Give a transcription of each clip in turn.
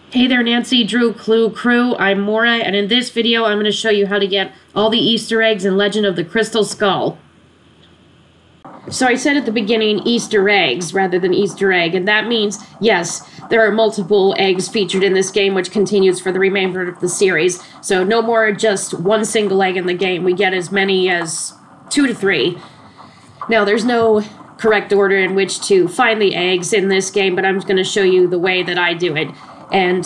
Hey there, Nancy Drew Clue crew. I'm Maura, and in this video I'm going to show you how to get all the Easter eggs in Legend of the Crystal Skull. So I said at the beginning Easter eggs rather than Easter egg, and that means, yes, there are multiple eggs featured in this game, which continues for the remainder of the series. So no more just one single egg in the game. We get as many as 2 to 3. Now, there's no correct order in which to find the eggs in this game, but I'm going to show you the way that I do it. And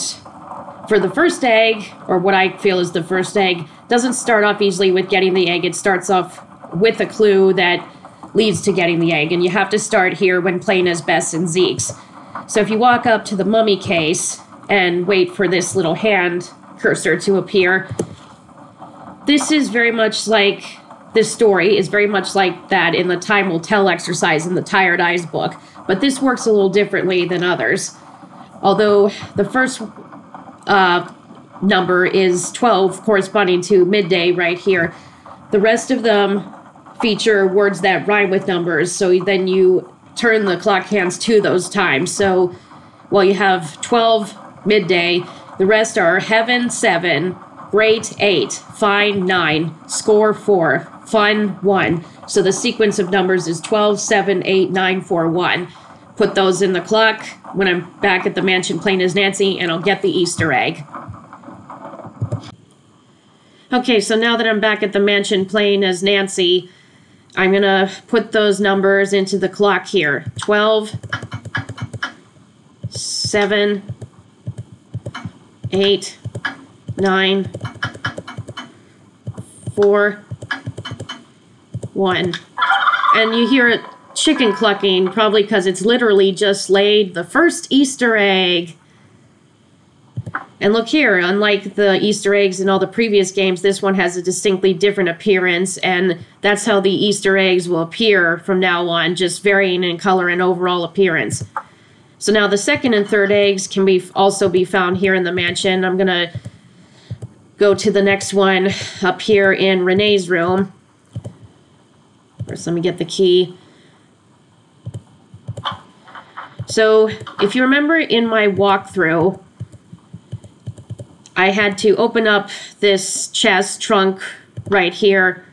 for the first egg, or what I feel is the first egg, doesn't start off easily with getting the egg. It starts off with a clue that leads to getting the egg, and you have to start here when playing as Bess and Zeeks. So if you walk up to the mummy case and wait for this little hand cursor to appear, this is very much like, this story is very much like that in the Time Will Tell exercise in the Tired Eyes book, but this works a little differently than others. Although the first number is 12, corresponding to midday right here, the rest of them feature words that rhyme with numbers, so then you turn the clock hands to those times. So while you have 12, midday, the rest are heaven 7, great 8, fine 9, score 4, fun 1. So the sequence of numbers is 12, 7, 8, 9, 4, 1. Put those in the clock when I'm back at the mansion playing as Nancy, and I'll get the Easter egg. Okay, so now that I'm back at the mansion playing as Nancy, I'm going to put those numbers into the clock here. 12, 7, 8, 9, 4, 1. And you hear it chicken clucking, probably because it's literally just laid the first Easter egg. And look here, unlike the Easter eggs in all the previous games, this one has a distinctly different appearance, and that's how the Easter eggs will appear from now on, just varying in color and overall appearance. So now the second and third eggs can also be found here in the mansion. I'm going to go to the next one up here in Renee's room. First, let me get the key. So, if you remember in my walkthrough, I had to open up this chest trunk right here,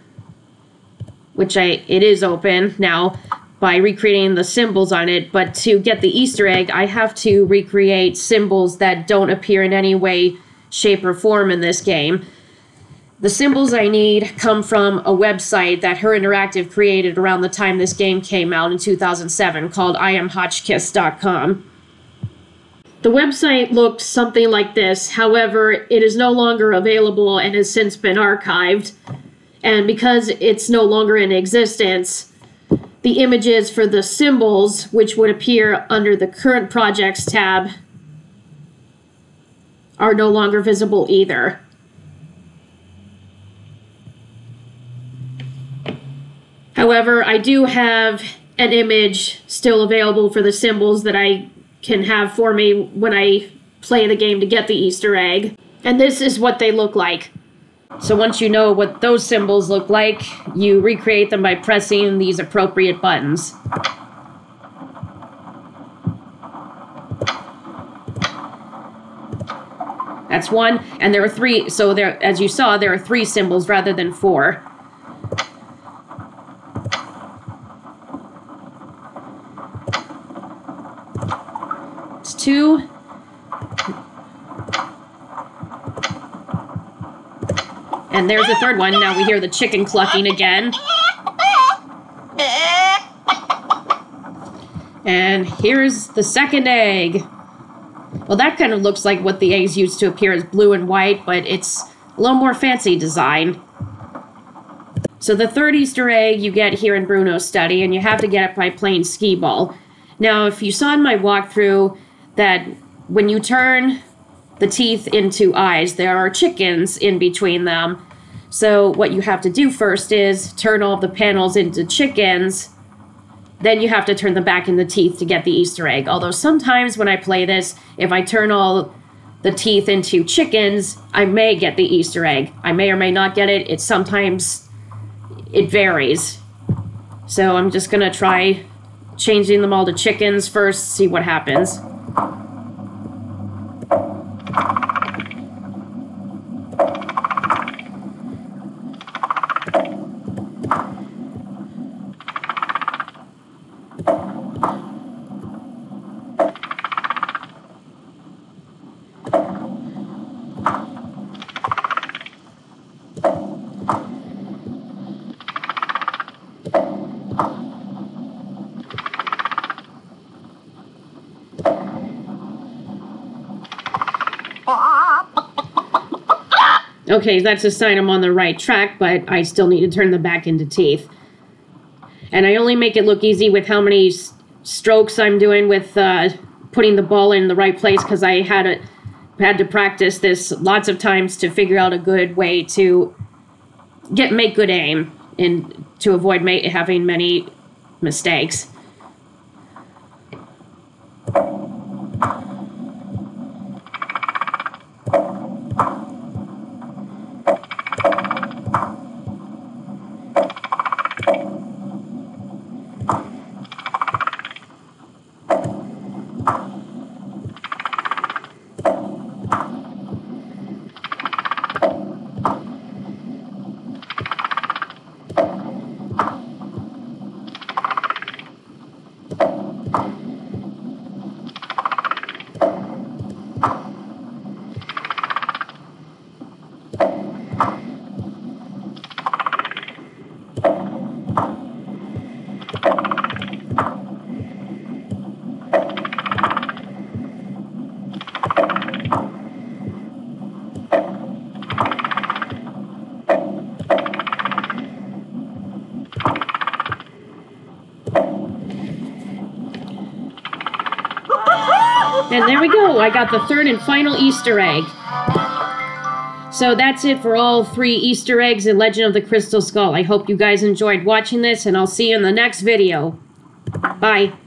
which it is open now by recreating the symbols on it, but to get the Easter egg, I have to recreate symbols that don't appear in any way, shape, or form in this game. The symbols I need come from a website that Her Interactive created around the time this game came out in 2007 called IamHotchkiss.com. The website looked something like this. However, it is no longer available and has since been archived. And because it's no longer in existence, the images for the symbols, which would appear under the Current Projects tab, are no longer visible either. However, I do have an image still available for the symbols that I can have for me when I play the game to get the Easter egg. And this is what they look like. So once you know what those symbols look like, you recreate them by pressing these appropriate buttons. That's one, and there are 3, so there, as you saw, there are 3 symbols rather than 4. It's 2. And there's the third one. Now we hear the chicken clucking again. And here's the second egg. Well, that kind of looks like what the eggs used to appear as blue and white, but it's a little more fancy design. So the third Easter egg you get here in Bruno's study, and you have to get it by playing skee-ball. Now, if you saw in my walkthrough that when you turn the teeth into eyes, there are chickens in between them. So what you have to do first is turn all the panels into chickens, then you have to turn them back into teeth to get the Easter egg. Although sometimes when I play this, if I turn all the teeth into chickens, I may get the Easter egg. I may or may not get it. It varies. So I'm just gonna try changing them all to chickens first, see what happens. Okay, that's a sign I'm on the right track, but I still need to turn them back into teeth. And I only make it look easy with how many strokes I'm doing with putting the ball in the right place, because I had to practice this lots of times to figure out a good way to make good aim and to avoid having many mistakes. And there we go. I got the third and final Easter egg. So that's it for all 3 Easter eggs in Legend of the Crystal Skull. I hope you guys enjoyed watching this, and I'll see you in the next video. Bye.